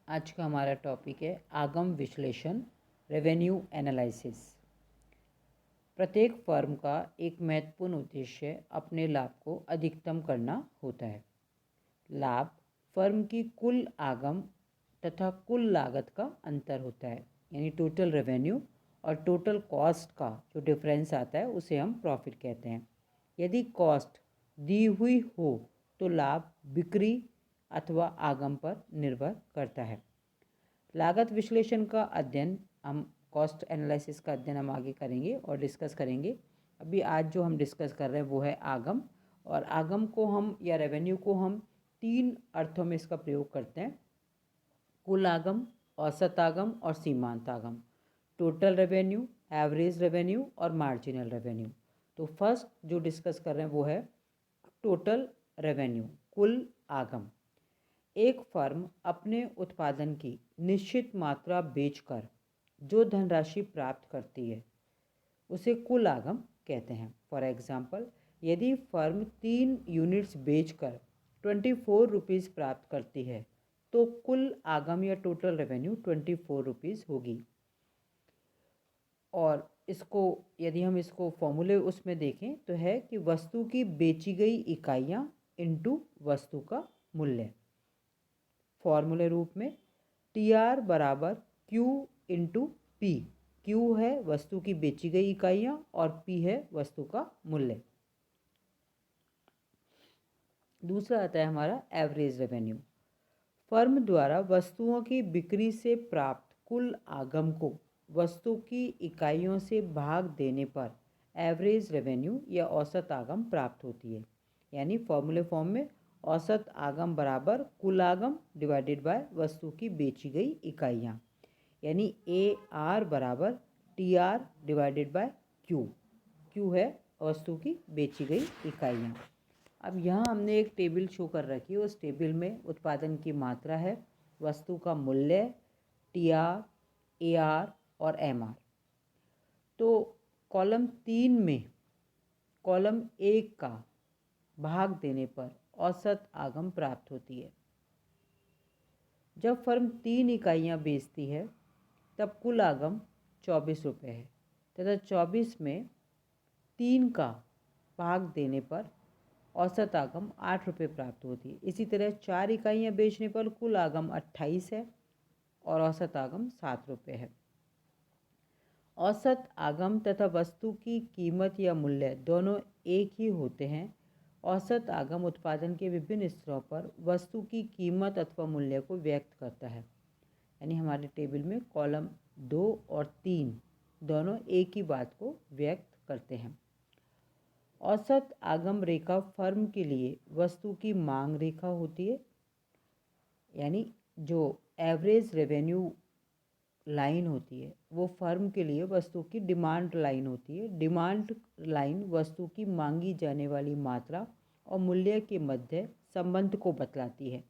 आज का हमारा टॉपिक है आगम विश्लेषण, रेवेन्यू एनालिसिस। प्रत्येक फर्म का एक महत्वपूर्ण उद्देश्य अपने लाभ को अधिकतम करना होता है। लाभ फर्म की कुल आगम तथा कुल लागत का अंतर होता है, यानी टोटल रेवेन्यू और टोटल कॉस्ट का जो डिफरेंस आता है उसे हम प्रॉफिट कहते हैं। यदि कॉस्ट दी हुई हो तो लाभ बिक्री अथवा आगम पर निर्भर करता है। लागत विश्लेषण का अध्ययन हम कॉस्ट एनालिसिस का अध्ययन हम आगे करेंगे और डिस्कस करेंगे। अभी आज जो हम डिस्कस कर रहे हैं वो है आगम, और आगम को हम या रेवेन्यू को हम 3 अर्थों में इसका प्रयोग करते हैं: कुल आगम, औसत आगम और सीमांत आगम। टोटल रेवेन्यू, एवरेज रेवेन्यू और मार्जिनल रेवेन्यू। तो फर्स्ट जो डिस्कस कर रहे हैं वो है टोटल रेवेन्यू, कुल आगम। एक फर्म अपने उत्पादन की निश्चित मात्रा बेचकर जो धनराशि प्राप्त करती है उसे कुल आगम कहते हैं। फॉर एग्जाम्पल, यदि फर्म 3 यूनिट्स बेचकर 24 रुपीज़ प्राप्त करती है तो कुल आगम या टोटल रेवेन्यू 24 रुपीज़ होगी। और इसको यदि हम इसको फॉर्मूले उसमें देखें तो है कि वस्तु की बेची गई इकाइयाँ इंटू वस्तु का मूल्य। फॉर्मूले रूप में TR बराबर Q इंटू P। Q है वस्तु की बेची गई इकाइयाँ और P है वस्तु का मूल्य। दूसरा आता है हमारा एवरेज रेवेन्यू। फर्म द्वारा वस्तुओं की बिक्री से प्राप्त कुल आगम को वस्तु की इकाइयों से भाग देने पर एवरेज रेवेन्यू या औसत आगम प्राप्त होती है। यानी फॉर्मूले फॉर्म में औसत आगम बराबर कुल आगम डिवाइडेड बाय वस्तु की बेची गई इकाइयाँ, यानी AR बराबर TR divided by Q। Q है वस्तु की बेची गई इकाइयाँ। अब यहाँ हमने एक टेबल शो कर रखी है। उस टेबल में उत्पादन की मात्रा है, वस्तु का मूल्य, TR, AR और MR। तो कॉलम 3 में कॉलम 1 का भाग देने पर औसत आगम प्राप्त होती है। जब फर्म 3 इकाइयाँ बेचती है तब कुल आगम 24 रुपये है तथा 24 में 3 का भाग देने पर औसत आगम 8 रुपये प्राप्त होती है। इसी तरह 4 इकाइयाँ बेचने पर कुल आगम 28 है और औसत आगम 7 रुपये है। औसत आगम तथा वस्तु की कीमत या मूल्य दोनों एक ही होते हैं। औसत आगम उत्पादन के विभिन्न स्तरों पर वस्तु की कीमत अथवा मूल्य को व्यक्त करता है। यानी हमारे टेबल में कॉलम 2 और 3 दोनों एक ही बात को व्यक्त करते हैं। औसत आगम रेखा फर्म के लिए वस्तु की मांग रेखा होती है, यानी जो एवरेज रेवेन्यू लाइन होती है वो फर्म के लिए वस्तु की डिमांड लाइन होती है। डिमांड लाइन वस्तु की मांगी जाने वाली मात्रा और मूल्य के मध्य संबंध को बतलाती है।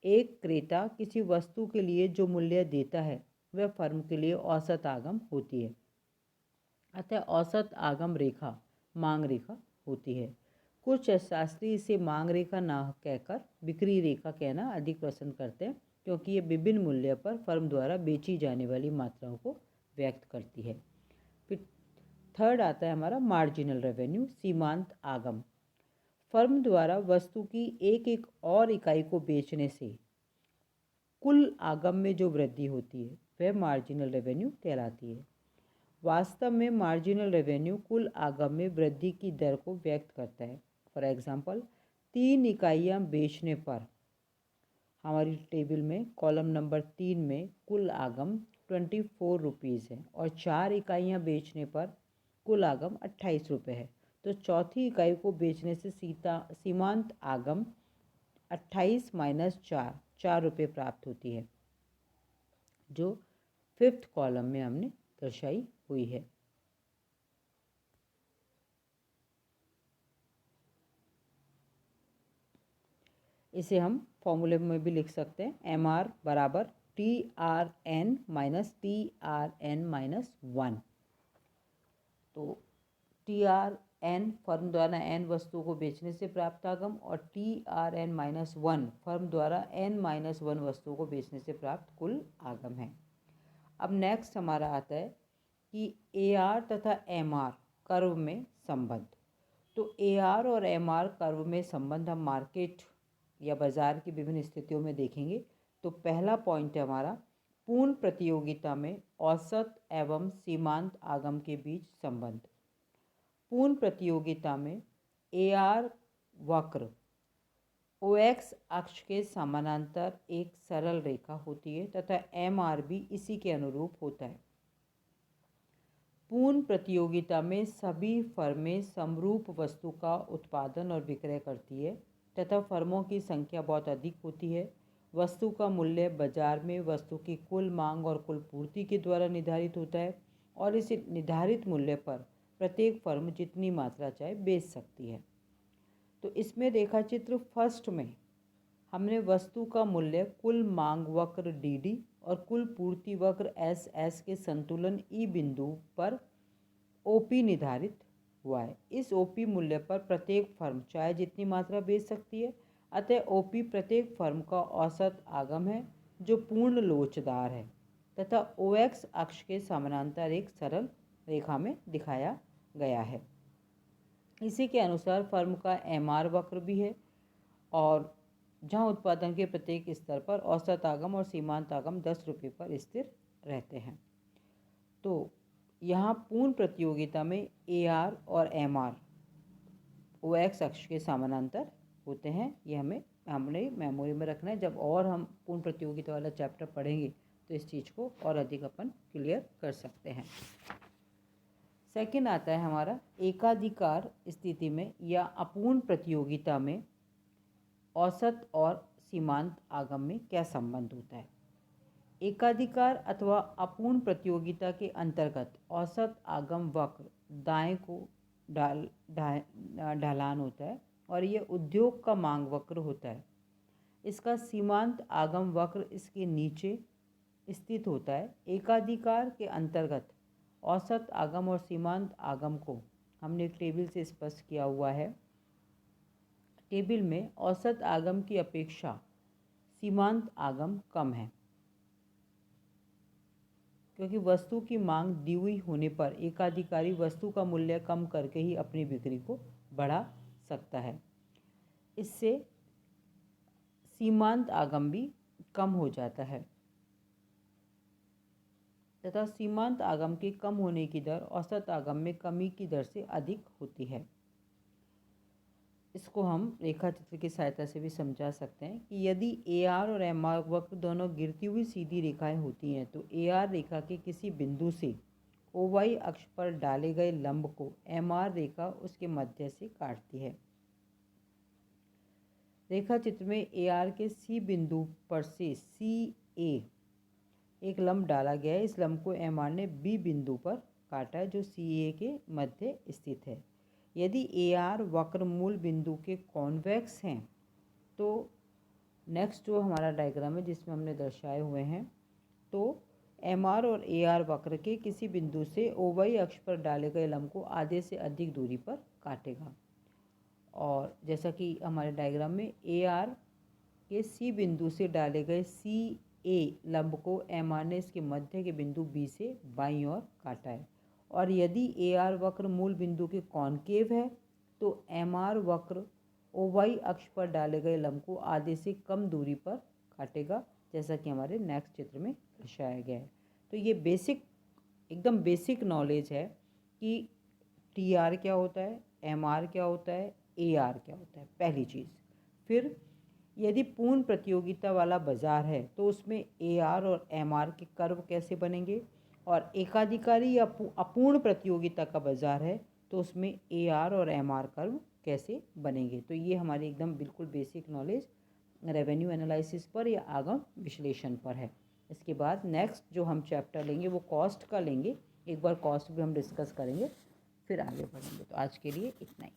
एक क्रेता किसी वस्तु के लिए जो मूल्य देता है वह फर्म के लिए औसत आगम होती है। अतः औसत आगम रेखा मांग रेखा होती है। कुछ शास्त्री इसे मांग रेखा ना कहकर बिक्री रेखा कहना अधिक पसंद करते हैं, क्योंकि ये विभिन्न मूल्य पर फर्म द्वारा बेची जाने वाली मात्राओं को व्यक्त करती है। फिर थर्ड आता है हमारा मार्जिनल रेवेन्यू, सीमांत आगम। फर्म द्वारा वस्तु की एक एक और इकाई को बेचने से कुल आगम में जो वृद्धि होती है वह मार्जिनल रेवेन्यू कहलाती है। वास्तव में मार्जिनल रेवेन्यू कुल आगम में वृद्धि की दर को व्यक्त करता है। फॉर एग्जांपल, 3 इकाइयाँ बेचने पर हमारी टेबल में कॉलम नंबर 3 में कुल आगम 24 रुपीज़ है और 4 इकाइयाँ बेचने पर कुल आगम 28 रुपये है। तो चौथी इकाई को बेचने से सीमांत आगम 28 माइनस 4 रुपये प्राप्त होती है, जो 5th कॉलम में हमने दर्शाई हुई है। इसे हम फॉर्मूले में भी लिख सकते हैं। MR बराबर TRN माइनस TRN माइनस 1। तो TR एन फर्म द्वारा एन वस्तुओं को बेचने से प्राप्त आगम और TRN-1 फर्म द्वारा N-1 वस्तुओं को बेचने से प्राप्त कुल आगम है। अब नेक्स्ट हमारा आता है कि AR तथा MR कर्व में संबंध। तो AR और MR कर्व में संबंध हम मार्केट या बाजार की विभिन्न स्थितियों में देखेंगे। तो पहला पॉइंट है हमारा पूर्ण प्रतियोगिता में औसत एवं सीमांत आगम के बीच संबंध। पूर्ण प्रतियोगिता में AR वक्र OX अक्ष के समानांतर एक सरल रेखा होती है तथा MR भी इसी के अनुरूप होता है। पूर्ण प्रतियोगिता में सभी फर्में समरूप वस्तु का उत्पादन और विक्रय करती है तथा फर्मों की संख्या बहुत अधिक होती है। वस्तु का मूल्य बाजार में वस्तु की कुल मांग और कुल पूर्ति के द्वारा निर्धारित होता है और इस निर्धारित मूल्य पर प्रत्येक फर्म जितनी मात्रा चाहे बेच सकती है। तो इसमें रेखाचित्र फर्स्ट में हमने वस्तु का मूल्य कुल मांग वक्र DD और कुल पूर्ति वक्र SS के संतुलन E बिंदु पर OP निर्धारित हुआ है। इस OP मूल्य पर प्रत्येक फर्म चाहे जितनी मात्रा बेच सकती है, अतः OP प्रत्येक फर्म का औसत आगम है जो पूर्ण लोचदार है तथा OX अक्ष के समानांतर एक सरल रेखा में दिखाया गया है। इसी के अनुसार फर्म का MR वक्र भी है और जहां उत्पादन के प्रत्येक स्तर पर औसत आगम और सीमांत आगम 10 रुपये पर स्थिर रहते हैं। तो यहाँ पूर्ण प्रतियोगिता में AR और MR OX अक्ष के समानांतर होते हैं। ये हमने मेमोरी में रखना है। जब और हम पूर्ण प्रतियोगिता वाला चैप्टर पढ़ेंगे तो इस चीज़ को और अधिक अपन क्लियर कर सकते हैं। सेकंड आता है हमारा एकाधिकार स्थिति में या अपूर्ण प्रतियोगिता में औसत और सीमांत आगम में क्या संबंध होता है। एकाधिकार अथवा अपूर्ण प्रतियोगिता के अंतर्गत औसत आगम वक्र दाएं को ढलान होता है और यह उद्योग का मांग वक्र होता है। इसका सीमांत आगम वक्र इसके नीचे स्थित होता है। एकाधिकार के अंतर्गत औसत आगम और सीमांत आगम को हमने एक टेबल से स्पष्ट किया हुआ है। टेबल में औसत आगम की अपेक्षा सीमांत आगम कम है क्योंकि वस्तु की मांग दी हुई होने पर एकाधिकारी वस्तु का मूल्य कम करके ही अपनी बिक्री को बढ़ा सकता है। इससे सीमांत आगम भी कम हो जाता है तथा सीमांत आगम के कम होने की दर औसत आगम में कमी की दर से अधिक होती है। इसको हम रेखाचित्र की सहायता से भी समझा सकते हैं कि यदि AR और MR वक्र दोनों गिरती हुई सीधी रेखाएं होती हैं तो AR रेखा के किसी बिंदु से OY अक्ष पर डाले गए लंब को MR रेखा उसके मध्य से काटती है। रेखाचित्र में AR के C बिंदु पर से CA एक लंब डाला गया है। इस लंब को MR ने B बिंदु पर काटा है जो CA के मध्य स्थित है। यदि AR वक्र मूल बिंदु के कॉन्वेक्स हैं तो नेक्स्ट जो हमारा डायग्राम है जिसमें हमने दर्शाए हुए हैं, तो MR और AR वक्र के किसी बिंदु से OY अक्ष पर डाले गए लंब को आधे से अधिक दूरी पर काटेगा। और जैसा कि हमारे डायग्राम में AR के C बिंदु से डाले गए CA लंब को MR ने इसके मध्य के बिंदु B से बाईं ओर काटा है। और यदि AR वक्र मूल बिंदु के कॉनकेव है तो MR वक्र OY अक्ष पर डाले गए लंब को आधे से कम दूरी पर काटेगा, जैसा कि हमारे नेक्स्ट चित्र में दर्शाया गया है। तो ये एकदम बेसिक नॉलेज है कि TR क्या होता है, MR क्या होता है, AR क्या होता है, पहली चीज़। फिर यदि पूर्ण प्रतियोगिता वाला बाजार है तो उसमें AR और MR के कर्व कैसे बनेंगे, और एकाधिकारी या अपूर्ण प्रतियोगिता का बाजार है तो उसमें AR और MR कर्व कैसे बनेंगे। तो ये हमारी एकदम बिल्कुल बेसिक नॉलेज रेवेन्यू एनालिसिस पर या आगम विश्लेषण पर है। इसके बाद नेक्स्ट जो हम चैप्टर लेंगे वो कॉस्ट का लेंगे। एक बार कॉस्ट भी हम डिस्कस करेंगे, फिर आगे बढ़ेंगे। तो आज के लिए इतना ही।